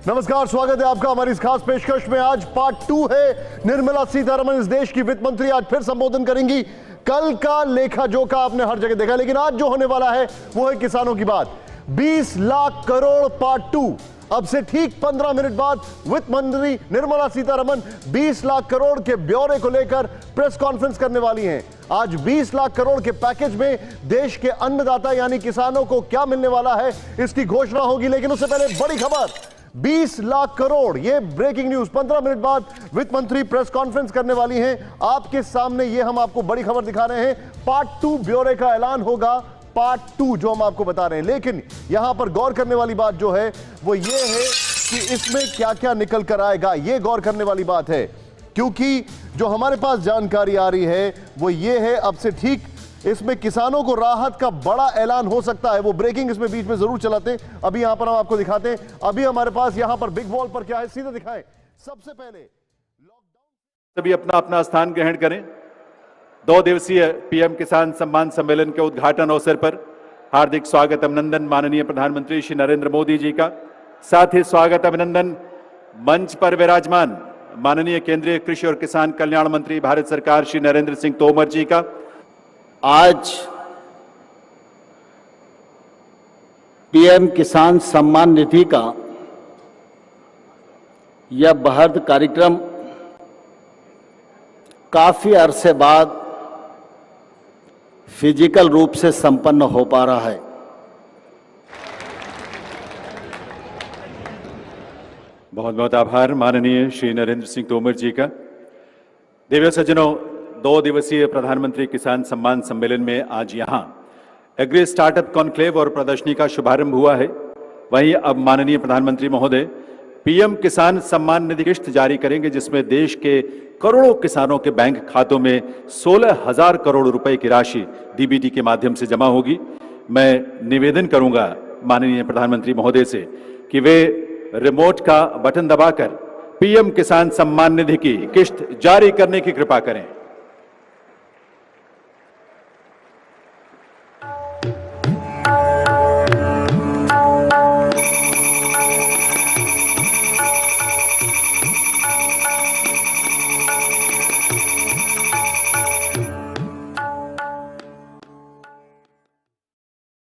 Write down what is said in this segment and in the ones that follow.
नमस्कार, स्वागत है आपका हमारी इस खास पेशकश में। आज पार्ट 2 है। निर्मला सीतारमण इस देश की वित्त मंत्री आज फिर संबोधन करेंगी। कल का लेखा जोखा आपने हर जगह देखा, लेकिन आज जो होने वाला है वो है किसानों की बात। 20 लाख करोड़ पार्ट 2। अब से ठीक 15 मिनट बाद वित्त मंत्री निर्मला सीतारमण 20 लाख करोड़ के ब्यौरे को लेकर प्रेस कॉन्फ्रेंस करने वाली हैं। आज 20 लाख करोड़ के पैकेज में देश के अन्नदाता यानी किसानों को क्या मिलने वाला है, इसकी घोषणा होगी। लेकिन उससे पहले बड़ी खबर, 20 लाख करोड़, ये ब्रेकिंग न्यूज। 15 मिनट बाद वित्त मंत्री प्रेस कॉन्फ्रेंस करने वाली हैं। आपके सामने ये हम आपको बड़ी खबर दिखा रहे हैं। पार्ट 2 ब्यौरे का ऐलान होगा, पार्ट 2 जो हम आपको बता रहे हैं। लेकिन यहां पर गौर करने वाली बात जो है वो ये है कि इसमें क्या क्या निकल कर आएगा, ये गौर करने वाली बात है। क्योंकि जो हमारे पास जानकारी आ रही है वो ये है, अब से ठीक इसमें किसानों को राहत का बड़ा ऐलान हो सकता है। वो ब्रेकिंग इसमें बीच में जरूर चलाते हैं। अभी यहां पर हम आपको दिखाते हैं। अभी हमारे पास यहां पर बिग वॉल पर क्या है, सीधे दिखाएं। सबसे पहले लॉकडाउन, सभी अपना अपना स्थान ग्रहण करें। 2 दिवसीय पीएम किसान सम्मान सम्मेलन के उद्घाटन अवसर पर हार्दिक स्वागत अभिनंदन माननीय प्रधानमंत्री श्री नरेंद्र मोदी जी का। साथ ही स्वागत अभिनंदन मंच पर विराजमान माननीय केंद्रीय कृषि और किसान कल्याण मंत्री भारत सरकार श्री नरेंद्र सिंह तोमर जी का। आज पीएम किसान सम्मान निधि का यह बृहद कार्यक्रम काफी अरसे बाद फिजिकल रूप से संपन्न हो पा रहा है। बहुत बहुत आभार माननीय श्री नरेंद्र सिंह तोमर जी का। दिव्य सज्जनों, 2 दिवसीय प्रधानमंत्री किसान सम्मान सम्मेलन में आज यहां एग्री स्टार्टअप कॉन्क्लेव और प्रदर्शनी का शुभारंभ हुआ है। वहीं अब माननीय प्रधानमंत्री महोदय पीएम किसान सम्मान निधि किश्त जारी करेंगे, जिसमें देश के करोड़ों किसानों के बैंक खातों में 16,000 करोड़ रुपए की राशि डीबीटी के माध्यम से जमा होगी। मैं निवेदन करूंगा माननीय प्रधानमंत्री महोदय से कि वे रिमोट का बटन दबाकर पीएम किसान सम्मान निधि की किश्त जारी करने की कृपा करें।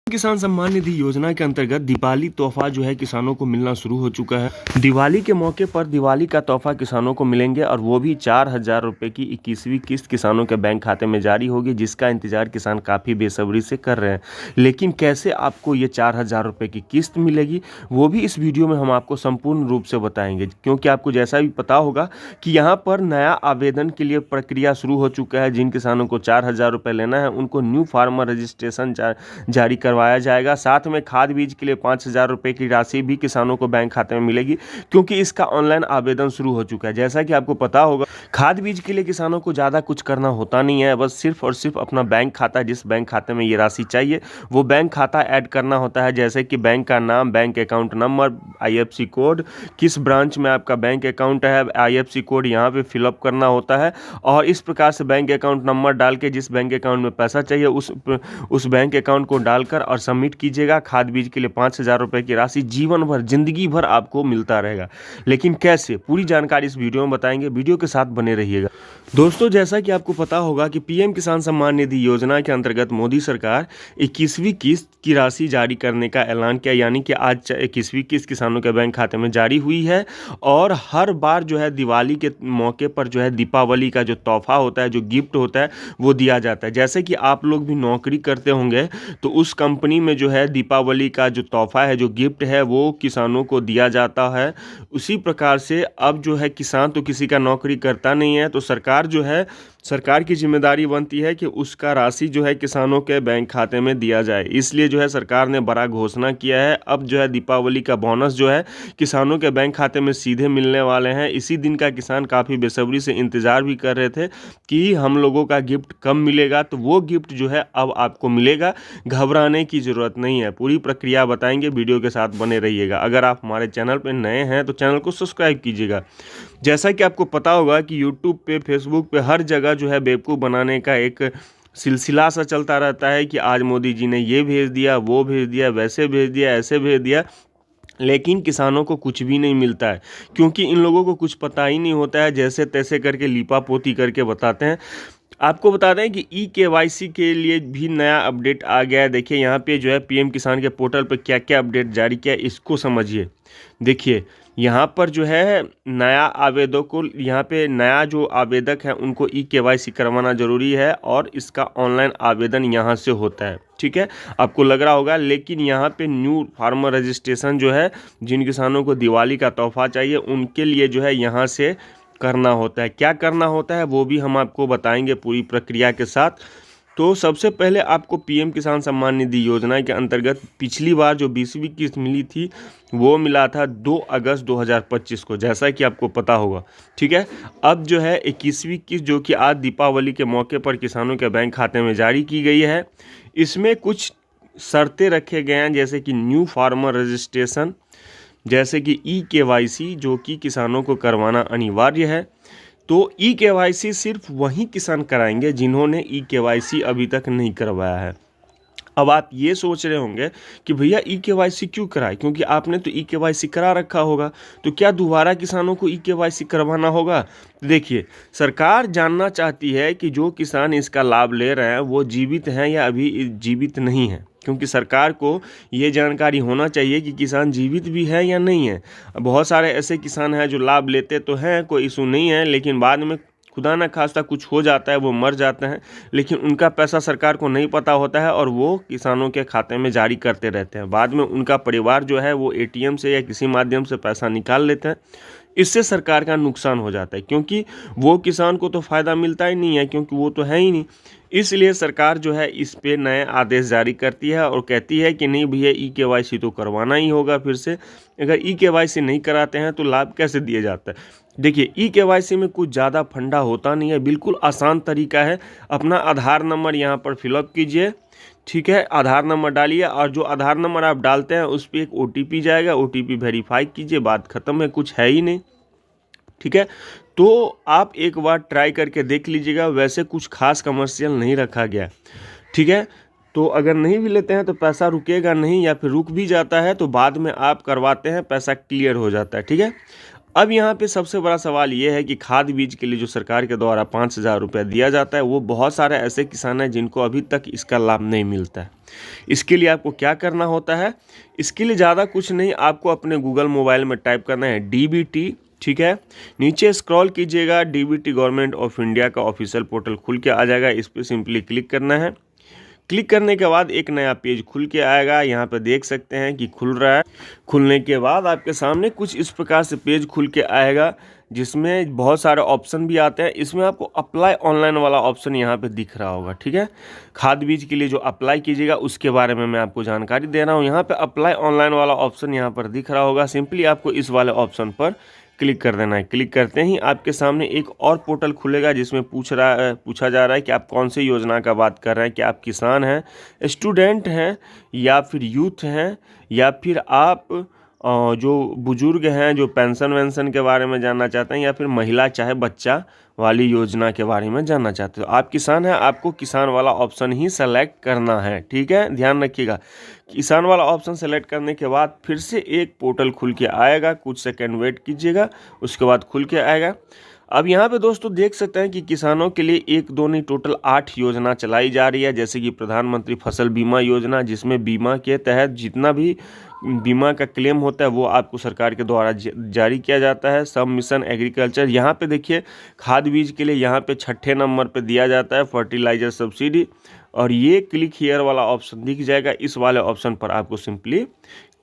किसान सम्मान निधि योजना के अंतर्गत दिवाली तोहफा जो है किसानों को मिलना शुरू हो चुका है। दिवाली के मौके पर दिवाली का तोहफा किसानों को मिलेंगे और वो भी 4,000 रुपए की 21वीं किस्त किसानों के बैंक खाते में जारी होगी, जिसका इंतजार किसान काफ़ी बेसब्री से कर रहे हैं। लेकिन कैसे आपको ये 4,000 रुपये की किस्त मिलेगी वो भी इस वीडियो में हम आपको संपूर्ण रूप से बताएंगे। क्योंकि आपको जैसा भी पता होगा कि यहाँ पर नया आवेदन के लिए प्रक्रिया शुरू हो चुका है। जिन किसानों को 4,000 रुपये लेना है उनको न्यू फार्मर रजिस्ट्रेशन जारी करवाया जाएगा। साथ में खाद बीज के लिए 5,000 रुपए की राशि भी किसानों को बैंक खाते में मिलेगी, क्योंकि इसका ऑनलाइन आवेदन शुरू हो चुका है। जैसा कि आपको पता होगा, खाद बीज के लिए किसानों को ज़्यादा कुछ करना होता नहीं है, बस सिर्फ और सिर्फ अपना बैंक खाता, जिस बैंक खाते में ये राशि चाहिए वो बैंक खाता ऐड करना होता है। जैसे कि बैंक का नाम, bank account number, IFSC code, किस ब्रांच में आपका बैंक अकाउंट है, IFSC कोड यहाँ पे फिलअप करना होता है। और इस प्रकार से बैंक अकाउंट नंबर डाल के जिस बैंक अकाउंट में पैसा चाहिए उस बैंक अकाउंट को डालकर और सबमिट कीजिएगा। खाद बीज के लिए 5,000 रुपए की राशि जीवन भर, जिंदगी भर आपको मिलता रहेगा। लेकिन कैसे, पूरी जानकारी इस वीडियो में बताएंगे। वीडियो के साथ बने रहिएगा। दोस्तों, जैसा कि आपको पता होगा कि पीएम किसान सम्मान निधि योजना के अंतर्गत मोदी सरकार 21वीं किस्त की राशि जारी करने का ऐलान किया, यानी कि आज 21वीं किस्त किसानों के बैंक खाते में जारी हुई है। और हर बार जो है दिवाली के मौके पर जो है दीपावली का जो तोहफा होता है, जो गिफ्ट होता है, वो दिया जाता है। जैसे कि आप लोग भी नौकरी करते होंगे तो उस कंपनी में जो है दीपावली का जो तोहफा है, जो गिफ्ट है, वो किसानों को दिया जाता है। उसी प्रकार से अब जो है किसान तो किसी का नौकरी करता नहीं है, तो सरकार जो है, सरकार की जिम्मेदारी बनती है कि उसका राशि जो है किसानों के बैंक खाते में दिया जाए। इसलिए जो है सरकार ने बड़ा घोषणा किया है। अब जो है दीपावली का बोनस जो है किसानों के बैंक खाते में सीधे मिलने वाले हैं। इसी दिन का किसान काफ़ी बेसब्री से इंतज़ार भी कर रहे थे कि हम लोगों का गिफ्ट कब मिलेगा, तो वो गिफ्ट जो है अब आपको मिलेगा। घबराने की ज़रूरत नहीं है, पूरी प्रक्रिया बताएंगे। वीडियो के साथ बने रहिएगा। अगर आप हमारे चैनल पर नए हैं तो चैनल को सब्सक्राइब कीजिएगा। जैसा कि आपको पता होगा कि यूट्यूब पे, फेसबुक पे हर जगह जो है बेवकूफ़ बनाने का एक सिलसिला सा चलता रहता है कि आज मोदी जी ने ये भेज दिया, वो भेज दिया, वैसे भेज दिया, ऐसे भेज दिया। लेकिन किसानों को कुछ भी नहीं मिलता है, क्योंकि इन लोगों को कुछ पता ही नहीं होता है, जैसे तैसे करके लीपापोती करके बताते हैं। आपको बता दें कि ई-केवाईसी के लिए भी नया अपडेट आ गया है। देखिए यहाँ पे जो है पीएम किसान के पोर्टल पर क्या क्या अपडेट जारी किया है, इसको समझिए। देखिए यहाँ पर जो है नया आवेदक को, यहाँ पे नया जो आवेदक है उनको ई-केवाईसी करवाना जरूरी है और इसका ऑनलाइन आवेदन यहाँ से होता है। ठीक है, आपको लग रहा होगा, लेकिन यहाँ पे न्यू फार्मर रजिस्ट्रेशन जो है, जिन किसानों को दिवाली का तोहफा चाहिए उनके लिए जो है यहाँ से करना होता है। क्या करना होता है वो भी हम आपको बताएंगे पूरी प्रक्रिया के साथ। तो सबसे पहले आपको पीएम किसान सम्मान निधि योजना के अंतर्गत पिछली बार जो 20वीं किस्त मिली थी वो मिला था 2 अगस्त 2025 को, जैसा कि आपको पता होगा। ठीक है, अब जो है 21वीं किस्त जो कि आज दीपावली के मौके पर किसानों के बैंक खाते में जारी की गई है, इसमें कुछ शर्तें रखे गए हैं, जैसे कि न्यू फार्मर रजिस्ट्रेशन, जैसे कि ई-केवाईसी जो कि किसानों को करवाना अनिवार्य है। तो ई-केवाईसी सिर्फ वही किसान कराएंगे जिन्होंने ई-केवाईसी अभी तक नहीं करवाया है। अब आप ये सोच रहे होंगे कि भैया ई-केवाईसी क्यों कराए, क्योंकि आपने तो ई-केवाईसी करा रखा होगा, तो क्या दोबारा किसानों को ई-केवाईसी करवाना होगा? देखिए, सरकार जानना चाहती है कि जो किसान इसका लाभ ले रहे हैं वो जीवित हैं या अभी जीवित नहीं हैं, क्योंकि सरकार को ये जानकारी होना चाहिए कि किसान जीवित भी है या नहीं है। बहुत सारे ऐसे किसान हैं जो लाभ लेते तो हैं, कोई इशू नहीं है, लेकिन बाद में खुदा न खास्ता कुछ हो जाता है, वो मर जाते हैं, लेकिन उनका पैसा सरकार को नहीं पता होता है और वो किसानों के खाते में जारी करते रहते हैं। बाद में उनका परिवार जो है वो एटीएम से या किसी माध्यम से पैसा निकाल लेते हैं। इससे सरकार का नुकसान हो जाता है, क्योंकि वो किसान को तो फ़ायदा मिलता ही नहीं है, क्योंकि वो तो है ही नहीं। इसलिए सरकार जो है इस पे नए आदेश जारी करती है और कहती है कि नहीं भैया, ई-केवाईसी तो करवाना ही होगा फिर से। अगर ई-केवाईसी नहीं कराते हैं तो लाभ कैसे दिया जाता है? देखिए, ई-केवाईसी में कुछ ज़्यादा फंडा होता नहीं है, बिल्कुल आसान तरीका है। अपना आधार नंबर यहाँ पर फिलअप कीजिए। ठीक है, आधार नंबर डालिए और जो आधार नंबर आप डालते हैं उस पर एक OTP जाएगा, OTP वेरीफाई कीजिए, बात खत्म है, कुछ है ही नहीं। ठीक है, तो आप एक बार ट्राई करके देख लीजिएगा। वैसे कुछ खास कमर्शियल नहीं रखा गया। ठीक है, तो अगर नहीं भी लेते हैं तो पैसा रुकेगा नहीं, या फिर रुक भी जाता है तो बाद में आप करवाते हैं, पैसा क्लियर हो जाता है। ठीक है, अब यहाँ पे सबसे बड़ा सवाल ये है कि खाद बीज के लिए जो सरकार के द्वारा 5,000 रुपया दिया जाता है, वो बहुत सारे ऐसे किसान हैं जिनको अभी तक इसका लाभ नहीं मिलता है। इसके लिए आपको क्या करना होता है? इसके लिए ज़्यादा कुछ नहीं, आपको अपने गूगल मोबाइल में टाइप करना है DBT। ठीक है, नीचे स्क्रॉल कीजिएगा, DBT गवर्नमेंट ऑफ इंडिया का ऑफिशियल पोर्टल खुल के आ जाएगा। इस पर सिंपली क्लिक करना है। क्लिक करने के बाद एक नया पेज खुल के आएगा। यहाँ पे देख सकते हैं कि खुल रहा है। खुलने के बाद आपके सामने कुछ इस प्रकार से पेज खुल के आएगा, जिसमें बहुत सारे ऑप्शन भी आते हैं। इसमें आपको अप्लाई ऑनलाइन वाला ऑप्शन यहाँ पे दिख रहा होगा। ठीक है, खाद बीज के लिए जो अप्लाई कीजिएगा उसके बारे में मैं आपको जानकारी दे रहा हूँ। यहाँ पे अप्लाई ऑनलाइन वाला ऑप्शन यहाँ पर दिख रहा होगा। सिंपली आपको इस वाले ऑप्शन पर क्लिक कर देना है। क्लिक करते ही आपके सामने एक और पोर्टल खुलेगा, जिसमें पूछा जा रहा है कि आप कौन सी योजना का बात कर रहे हैं, कि आप किसान हैं, स्टूडेंट हैं, या फिर यूथ हैं, या फिर आप जो बुजुर्ग हैं, जो पेंशन वेंशन के बारे में जानना चाहते हैं, या फिर महिला चाहे बच्चा वाली योजना के बारे में जानना चाहते हो। आप किसान हैं, आपको किसान वाला ऑप्शन ही सेलेक्ट करना है। ठीक है, ध्यान रखिएगा। किसान वाला ऑप्शन सेलेक्ट करने के बाद फिर से एक पोर्टल खुल के आएगा, कुछ सेकंड वेट कीजिएगा, उसके बाद खुल के आएगा। अब यहाँ पे दोस्तों देख सकते हैं कि किसानों के लिए 1 2 नहीं टोटल 8 योजना चलाई जा रही है, जैसे कि प्रधानमंत्री फसल बीमा योजना, जिसमें बीमा के तहत जितना भी बीमा का क्लेम होता है वो आपको सरकार के द्वारा जारी किया जाता है। सब मिशन एग्रीकल्चर, यहाँ पे देखिए खाद बीज के लिए यहाँ पे 6ठे नंबर पे दिया जाता है फर्टिलाइजर सब्सिडी, और ये क्लिक हियर वाला ऑप्शन दिख जाएगा। इस वाले ऑप्शन पर आपको सिंपली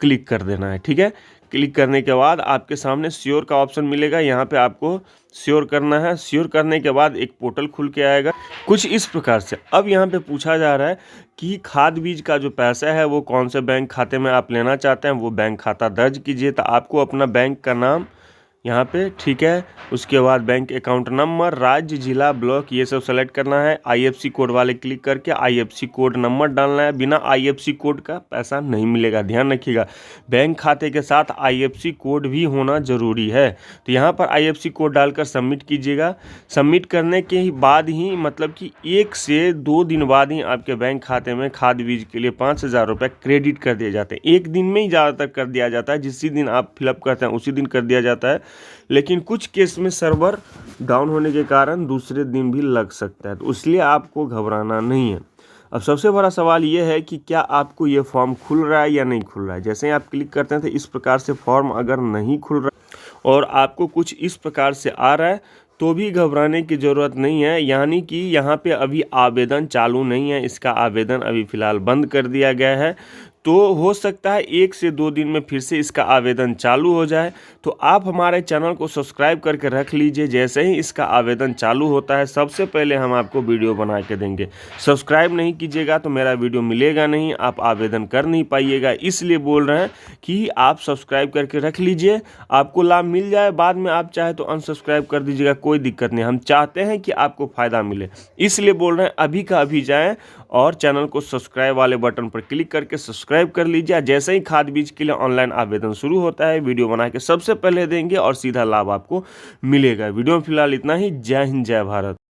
क्लिक कर देना है। ठीक है, क्लिक करने के बाद आपके सामने श्योर का ऑप्शन मिलेगा, यहाँ पे आपको श्योर करना है। श्योर करने के बाद एक पोर्टल खुल के आएगा कुछ इस प्रकार से। अब यहाँ पे पूछा जा रहा है कि खाद बीज का जो पैसा है वो कौन से बैंक खाते में आप लेना चाहते हैं, वो बैंक खाता दर्ज कीजिए। तो आपको अपना बैंक का नाम यहाँ पे, ठीक है। उसके बाद बैंक अकाउंट नंबर, राज्य, जिला, ब्लॉक, ये सब सेलेक्ट करना है। आईएफएससी कोड वाले क्लिक करके आईएफएससी कोड नंबर डालना है। बिना आईएफएससी कोड का पैसा नहीं मिलेगा, ध्यान रखिएगा। बैंक खाते के साथ आईएफएससी कोड भी होना जरूरी है। तो यहाँ पर आईएफएससी कोड डालकर सबमिट कीजिएगा। सबमिट करने के ही बाद ही, मतलब कि 1 से 2 दिन बाद ही आपके बैंक खाते में खाद बीज के लिए 5,000 रुपये क्रेडिट कर दिए जाते हैं। एक दिन में ही ज़्यादातर कर दिया जाता है, जिस दिन आप फिलअप करते हैं उसी दिन कर दिया जाता है, लेकिन कुछ केस में सर्वर डाउन होने के कारण दूसरे दिन भी लग सकता है, तो इसलिए आपको घबराना नहीं है। अब सबसे बड़ा सवाल ये है कि क्या आपको ये फॉर्म खुल रहा है या नहीं खुल रहा है। जैसे ही आप क्लिक करते हैं तो इस प्रकार से फॉर्म अगर नहीं खुल रहा और आपको कुछ इस प्रकार से आ रहा है तो भी घबराने की ज़रूरत नहीं है। यानी कि यहाँ पे अभी आवेदन चालू नहीं है, इसका आवेदन अभी फ़िलहाल बंद कर दिया गया है। तो हो सकता है 1 से 2 दिन में फिर से इसका आवेदन चालू हो जाए। तो आप हमारे चैनल को सब्सक्राइब करके रख लीजिए। जैसे ही इसका आवेदन चालू होता है सबसे पहले हम आपको वीडियो बना के देंगे। सब्सक्राइब नहीं कीजिएगा तो मेरा वीडियो मिलेगा नहीं, आप आवेदन कर नहीं पाइएगा। इसलिए बोल रहे हैं कि आप सब्सक्राइब करके रख लीजिए, आपको लाभ मिल जाए। बाद में आप चाहे तो अनसब्सक्राइब कर दीजिएगा, कोई दिक्कत नहीं। हम चाहते हैं कि आपको फ़ायदा मिले, इसलिए बोल रहे हैं अभी का अभी जाएँ और चैनल को सब्सक्राइब वाले बटन पर क्लिक करके सब्सक्राइब कर लीजिए। जैसे ही खाद बीज के लिए ऑनलाइन आवेदन शुरू होता है वीडियो बना के सबसे पहले देंगे और सीधा लाभ आपको मिलेगा। वीडियो में फिलहाल इतना ही। जय हिंद, जय भारत।